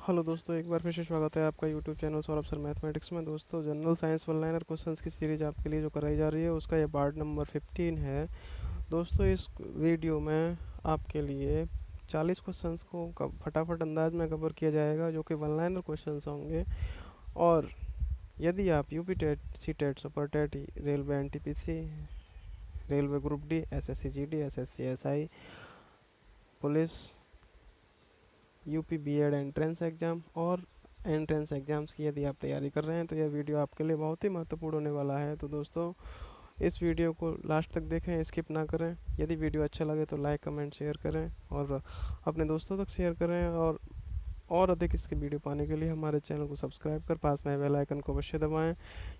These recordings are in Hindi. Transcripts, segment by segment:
हेलो दोस्तों, एक बार फिर से स्वागत है आपका YouTube channel Saurabh sir mathematics में। दोस्तों, general science one liner questions की सीरीज आपके लिए जो कराई जा रही है उसका ये पार्ट नंबर 15 है। दोस्तों, इस वीडियो में आपके लिए 40 क्वेश्चंस को फटाफट अंदाज में कवर किया जाएगा जो कि वन लाइनर क्वेश्चंस होंगे। और यदि आप UP TET, C TET, super TET, railway NTPC, railway group D, SSC GD, SSC SI, police, UP BEd entrance exam और एंट्रेंस एग्ज़ाम्स की यदि आप तैयारी कर रहे हैं तो यह वीडियो आपके लिए बहुत ही महत्वपूर्ण होने वाला है। तो दोस्तों, इस वीडियो को लास्ट तक देखें, स्किप ना करें। यदि वीडियो अच्छा लगे तो लाइक, कमेंट, शेयर करें और अपने दोस्तों तक शेयर करें। और अधिक इसके वीडियो पाने के लिए हमारे चैनल को सब्सक्राइब कर पास में बेल आइकन को अवश्य दबाएं।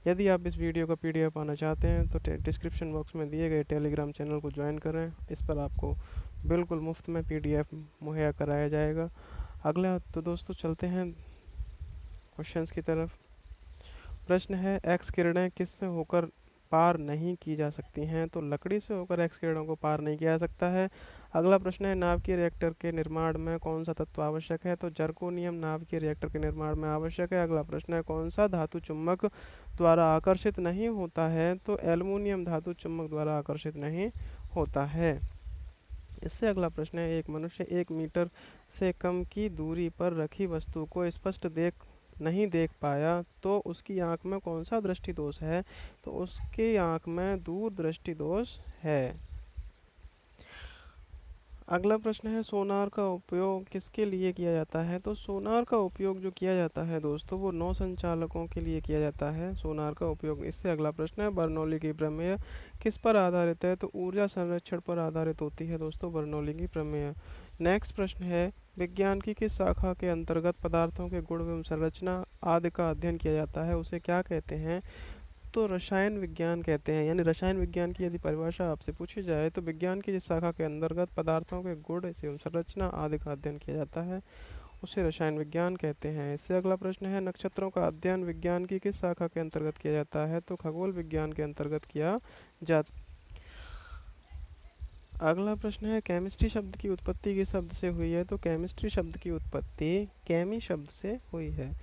यदि आप इस वीडियो का पीडीएफ पाना चाहते हैं तो डिस्क्रिप्शन बॉक्स में दिए गए टेलीग्राम चैनल को ज्वाइन करें। इस पर आपको बिल्कुल मुफ्त में पीडीएफ मुहैया कराया जाएगा। अगला तो दोस्तों चलते हैं क्वेश्चंस की तरफ। प्रश्न है, एक्स किरणें किससे होकर पार नहीं की जा सकती हैं? तो लकड़ी से होकर एक्स किरणों को पार नहीं किया जा सकता है। अगला प्रश्न है, नाभिकीय रिएक्टर के निर्माण में कौन सा तत्व आवश्यक है? तो जर्कोनियम नाभिकीय रिएक्टर के निर्माण में आवश्यक है। अगला प्रश्न है, कौन सा धातु चुंबक द्वारा आकर्षित नहीं होता है? तो एल्युमिनियम धातु चुंबक द्वारा आकर्षित नहीं होता है। इससे अगला प्रश्न है, एक मनुष्य 1 मीटर से कम की दूरी पर रखी वस्तु को स्पष्ट नहीं देख पाया तो उसकी आंख में कौन सा दृष्टि दोष है? तो उसकी आंख में दूरदृष्टि दोष है। अगला प्रश्न है, सोनार का उपयोग किसके लिए किया जाता है? तो सोनार का उपयोग जो किया जाता है दोस्तों वो नौ संचालकों के लिए किया जाता है, सोनार का उपयोग। इससे अगला प्रश्न है, बर्नौली की प्रमेय किस पर आधारित है? तो ऊर्जा संरक्षण पर आधारित होती है दोस्तों बर्नौली की प्रमेय। नेक्स्ट प्रश्न है, विज्ञान की किस शाखा के अंतर्गत पदार्थों के गुण एवं संरचना आदि का अध्ययन किया जाता है? उसे क्या कहते हैं? तो रसायन विज्ञान कहते हैं। यानी रसायन विज्ञान की यदि परिभाषा आपसे पूछी जाए तो विज्ञान की जिस शाखा के अंतर्गत पदार्थों के गुण एवं संरचना आदि का अध्ययन किया जाता है उसे रसायन विज्ञान कहते हैं। इससे अगला प्रश्न है, नक्षत्रों का अध्ययन विज्ञान की किस शाखा के अंतर्गत किया जाता है? तो खगोल विज्ञान के अंतर्गत किया जाता। अगला प्रश्न है, केमिस्ट्री शब्द की उत्पत्ति किस शब्द से हुई है? तो केमिस्ट्री शब्द की उत्पत्ति केमी शब्द से हुई है।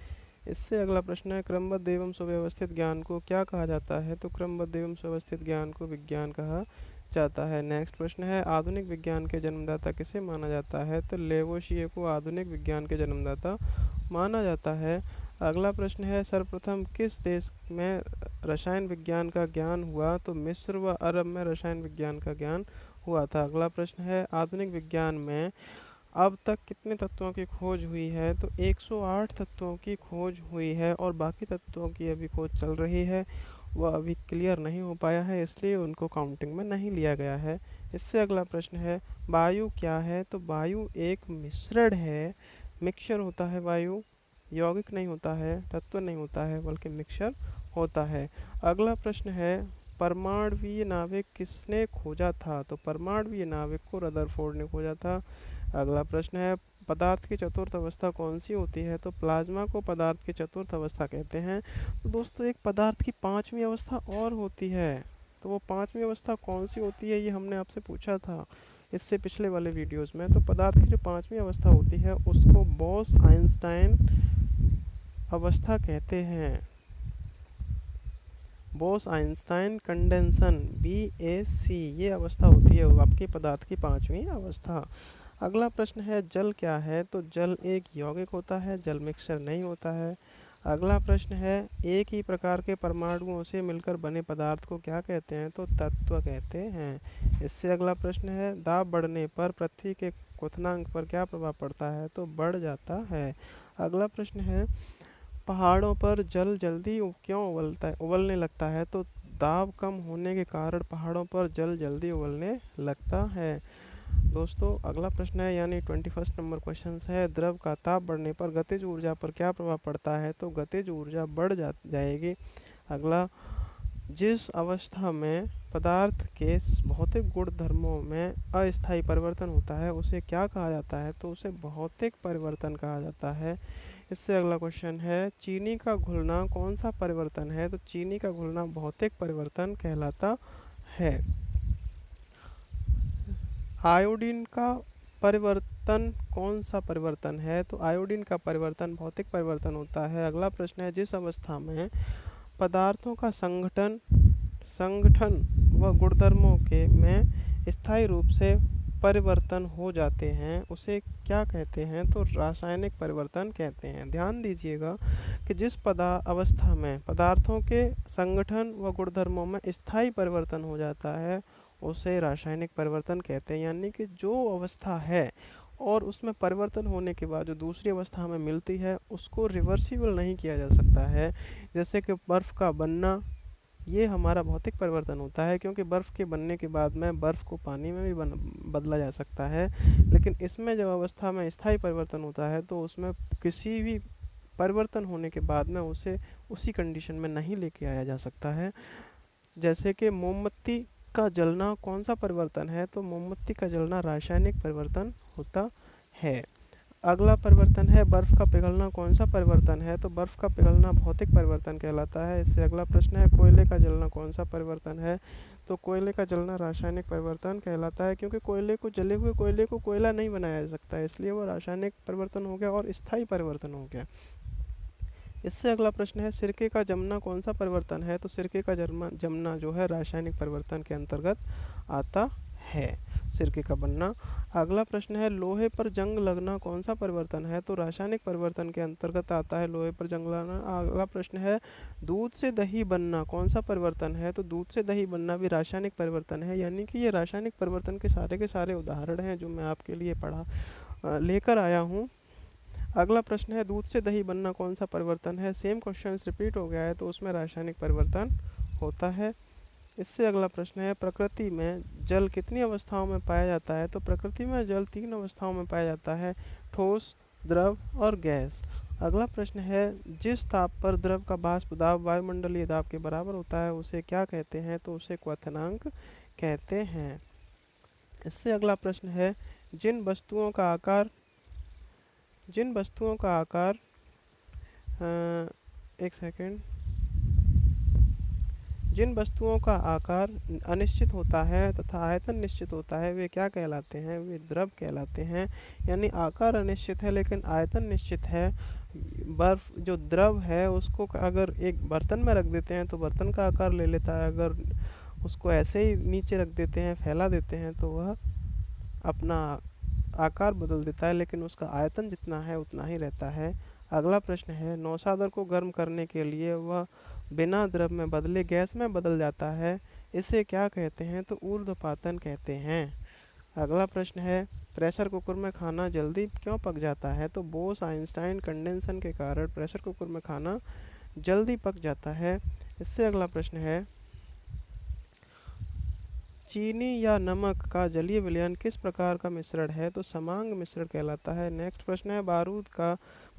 इससे अगला प्रश्न है, क्रमबद्ध एवं सुव्यवस्थित ज्ञान को क्या कहा जाता है? तो क्रमबद्ध एवं सुव्यवस्थित ज्ञान को विज्ञान कहा जाता है। नेक्स्ट प्रश्न है, आधुनिक विज्ञान के जन्मदाता किसे माना जाता है? तो लेवोशिए को आधुनिक विज्ञान के जन्मदाता माना जाता है। अगला प्रश्न है, सर्वप्रथम किस देश में रसायन विज्ञान का ज्ञान हुआ? तो मिस्र व अरब में रसायन विज्ञान का ज्ञान हुआ था। अगला प्रश्न है, आधुनिक विज्ञान में अब तक कितने तत्वों की खोज हुई है? तो 108 तत्वों की खोज हुई है और बाकी तत्वों की अभी खोज चल रही है। वह अभी क्लियर नहीं हो पाया है, इसलिए उनको काउंटिंग में नहीं लिया गया है। इससे अगला प्रश्न है, वायु क्या है? तो वायु एक मिश्रण है, मिक्सचर होता है वायु, यौगिक नहीं होता है, तत्व नहीं होता है, बल्कि मिक्सचर होता है। अगला प्रश्न है, परमाणवीय नाभिक किसने खोजा था? तो परमाणवीय नाभिक को रदरफोर्ड ने खोजा था। अगला प्रश्न है, पदार्थ की चतुर्थ अवस्था कौन सी होती है? तो प्लाज्मा को पदार्थ की चतुर्थ अवस्था कहते हैं। तो दोस्तों, एक पदार्थ की पांचवी अवस्था और होती है, तो वो पांचवी अवस्था कौन सी होती है ये हमने आपसे पूछा था इससे पिछले वाले वीडियोस में। तो पदार्थ की जो पांचवी अवस्था होती है उसको बॉस आइंस्टाइन अवस्था कहते हैं। बॉस आइंस्टाइन कंडेंसन, BAC, ये अवस्था होती है आपके पदार्थ की पांचवी अवस्था। अगला प्रश्न है, जल क्या है? तो जल एक यौगिक होता है, जल मिक्सचर नहीं होता है। अगला प्रश्न है, एक ही प्रकार के परमाणुओं से मिलकर बने पदार्थ को क्या कहते हैं? तो तत्व कहते हैं। इससे अगला प्रश्न है, दाब बढ़ने पर पृथ्वी के क्वथनांक पर क्या प्रभाव पड़ता है? तो बढ़ जाता है। अगला प्रश्न है, पहाड़ों पर जल जल्दी क्यों उबलने लगता है? तो दाब कम होने के कारण पहाड़ों पर जल जल्दी उबलने लगता है। दोस्तों, अगला प्रश्न है, यानी 21 नंबर क्वेश्चन है, द्रव का ताप बढ़ने पर गतिज ऊर्जा पर क्या प्रभाव पड़ता है? तो गतिज ऊर्जा बढ़ जाएगी। अगला, जिस अवस्था में पदार्थ के भौतिक गुण धर्मों में अस्थायी परिवर्तन होता है उसे क्या कहा जाता है? तो उसे भौतिक परिवर्तन कहा जाता है। इससे अगला क्वेश्चन है, चीनी का घुलना कौन सा परिवर्तन है? तो चीनी का घुलना भौतिक परिवर्तन कहलाता है। आयोडीन का परिवर्तन कौन सा परिवर्तन है? तो आयोडीन का परिवर्तन भौतिक परिवर्तन होता है। अगला प्रश्न है, जिस अवस्था में पदार्थों का संगठन संगठन व गुणधर्मों के में स्थायी रूप से परिवर्तन हो जाते हैं उसे क्या कहते हैं? तो रासायनिक परिवर्तन कहते हैं। ध्यान दीजिएगा कि जिस अवस्था में पदार्थों के संगठन व गुणधर्मों में स्थायी परिवर्तन हो जाता है उसे रासायनिक परिवर्तन कहते हैं। यानी कि जो अवस्था है और उसमें परिवर्तन होने के बाद जो दूसरी अवस्था हमें मिलती है उसको रिवर्सिबल नहीं किया जा सकता है। जैसे कि बर्फ़ का बनना, ये हमारा भौतिक परिवर्तन होता है, क्योंकि बर्फ़ के बनने के बाद में बर्फ़ को पानी में भी बदला जा सकता है। लेकिन इसमें जब अवस्था में स्थायी परिवर्तन होता है तो उसमें किसी भी परिवर्तन होने के बाद में उसे उसी कंडीशन में नहीं लेके आया जा सकता है। जैसे कि मोमबत्ती का जलना कौन सा परिवर्तन है? तो मोमबत्ती का जलना रासायनिक परिवर्तन होता है। अगला परिवर्तन है, बर्फ़ का पिघलना कौन सा परिवर्तन है? तो बर्फ़ का पिघलना भौतिक परिवर्तन कहलाता है। इससे अगला प्रश्न है, कोयले का जलना कौन सा परिवर्तन है? तो कोयले का जलना रासायनिक परिवर्तन कहलाता है, क्योंकि कोयले को जले हुए कोयले को कोयला नहीं बनाया जा सकता है, इसलिए वो रासायनिक परिवर्तन हो गया और स्थायी परिवर्तन हो गया। इससे अगला प्रश्न है, सिरके का जमना कौन सा परिवर्तन है? तो सिरके का जमना जो है रासायनिक परिवर्तन के अंतर्गत आता है, सिरके का बनना। अगला प्रश्न है, लोहे पर जंग लगना कौन सा परिवर्तन है? तो रासायनिक परिवर्तन के अंतर्गत आता है लोहे पर जंग लगना। अगला प्रश्न है, दूध से दही बनना कौन सा परिवर्तन है? तो दूध से दही बनना भी रासायनिक परिवर्तन है। यानी कि ये रासायनिक परिवर्तन के सारे उदाहरण हैं जो मैं आपके लिए लेकर आया हूँ। अगला प्रश्न है, दूध से दही बनना कौन सा परिवर्तन है? सेम क्वेश्चन रिपीट हो गया है तो उसमें रासायनिक परिवर्तन होता है। इससे अगला प्रश्न है, प्रकृति में जल कितनी अवस्थाओं में पाया जाता है? तो प्रकृति में जल 3 अवस्थाओं में पाया जाता है, ठोस, द्रव और गैस। अगला प्रश्न है, जिस ताप पर द्रव का वाष्प दाब वायुमंडलीय दाब के बराबर होता है उसे क्या कहते हैं? तो उसे क्वथनांक कहते हैं। इससे अगला प्रश्न है, जिन वस्तुओं का आकार एक सेकेंड जिन वस्तुओं का आकार अनिश्चित होता है तथा आयतन निश्चित होता है वे क्या कहलाते हैं? वे द्रव कहलाते हैं। यानी आकार अनिश्चित है लेकिन आयतन निश्चित है। बर्फ जो द्रव है उसको अगर एक बर्तन में रख देते हैं तो बर्तन का आकार ले लेता है, अगर उसको ऐसे ही नीचे रख देते हैं, फैला देते हैं तो वह अपना आकार बदल देता है, लेकिन उसका आयतन जितना है उतना ही रहता है। अगला प्रश्न है, नौसादर को गर्म करने के लिए वह बिना द्रव में बदले गैस में बदल जाता है, इसे क्या कहते हैं? तो ऊर्ध्वपातन कहते हैं। अगला प्रश्न है, प्रेशर कुकर में खाना जल्दी क्यों पक जाता है? तो बोस आइंस्टाइन कंडेंसन के कारण प्रेशर कुकर में खाना जल्दी पक जाता है। इससे अगला प्रश्न है, चीनी या नमक का जलीय विलयन किस प्रकार का मिश्रण है? तो समांग मिश्रण कहलाता है। नेक्स्ट प्रश्न है,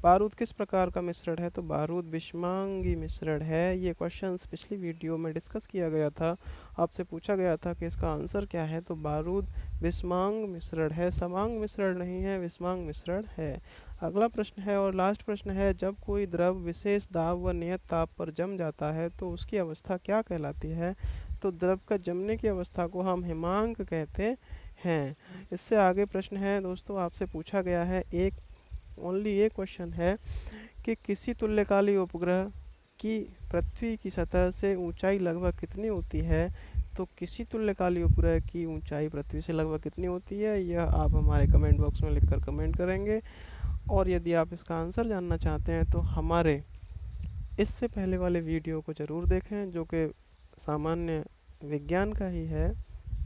बारूद किस प्रकार का मिश्रण है? तो बारूद विषमांगी मिश्रण है। ये क्वेश्चंस पिछली वीडियो में डिस्कस किया गया था, आपसे पूछा गया था कि इसका आंसर क्या है। तो बारूद विषमांग मिश्रण है, समांग मिश्रण नहीं है, विषमांग मिश्रण है। अगला प्रश्न है और लास्ट प्रश्न है, जब कोई द्रव विशेष दाब व नियत ताप पर जम जाता है तो उसकी अवस्था क्या कहलाती है? तो द्रव का जमने की अवस्था को हम हिमांक कहते हैं। इससे आगे प्रश्न है दोस्तों, आपसे पूछा गया है, ओनली एक क्वेश्चन है कि किसी तुल्यकालिक उपग्रह की पृथ्वी की सतह से ऊंचाई लगभग कितनी होती है? तो किसी तुल्यकालिक उपग्रह की ऊंचाई पृथ्वी से लगभग कितनी होती है, यह आप हमारे कमेंट बॉक्स में लिखकर कमेंट करेंगे। और यदि आप इसका आंसर जानना चाहते हैं तो हमारे इससे पहले वाले वीडियो को ज़रूर देखें जो कि सामान्य विज्ञान का ही है,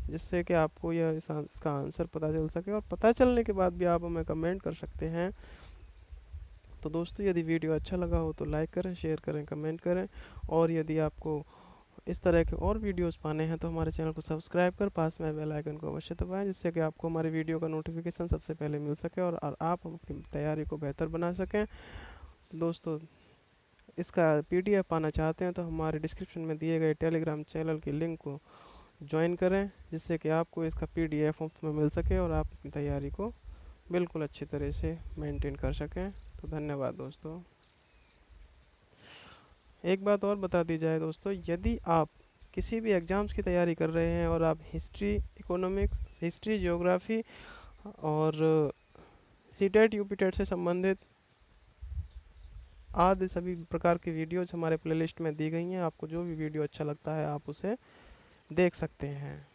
जिससे कि आपको इसका आंसर पता चल सके, और पता चलने के बाद भी आप हमें कमेंट कर सकते हैं। तो दोस्तों, यदि वीडियो अच्छा लगा हो तो लाइक करें, शेयर करें, कमेंट करें, और यदि आपको इस तरह के और वीडियोस पाने हैं तो हमारे चैनल को सब्सक्राइब कर पास में बेल आइकन को अवश्य दबाएं, जिससे कि आपको हमारी वीडियो का नोटिफिकेशन सबसे पहले मिल सके और आप अपनी तैयारी को बेहतर बना सकें। दोस्तों, इसका PDF पाना चाहते हैं तो हमारे डिस्क्रिप्शन में दिए गए टेलीग्राम चैनल की लिंक को ज्वाइन करें, जिससे कि आपको इसका PDF मुफ्त में मिल सके और आप अपनी तैयारी को बिल्कुल अच्छी तरह से मेंटेन कर सकें। तो धन्यवाद दोस्तों। एक बात और बता दी जाए दोस्तों, यदि आप किसी भी एग्ज़ाम्स की तैयारी कर रहे हैं और आप हिस्ट्री, इकोनॉमिक्स, हिस्ट्री, ज्योग्राफी और सीटेट यूपीटेट से संबंधित आदि सभी प्रकार की वीडियोज हमारे प्लेलिस्ट में दी गई हैं। आपको जो भी वीडियो अच्छा लगता है आप उसे देख सकते हैं।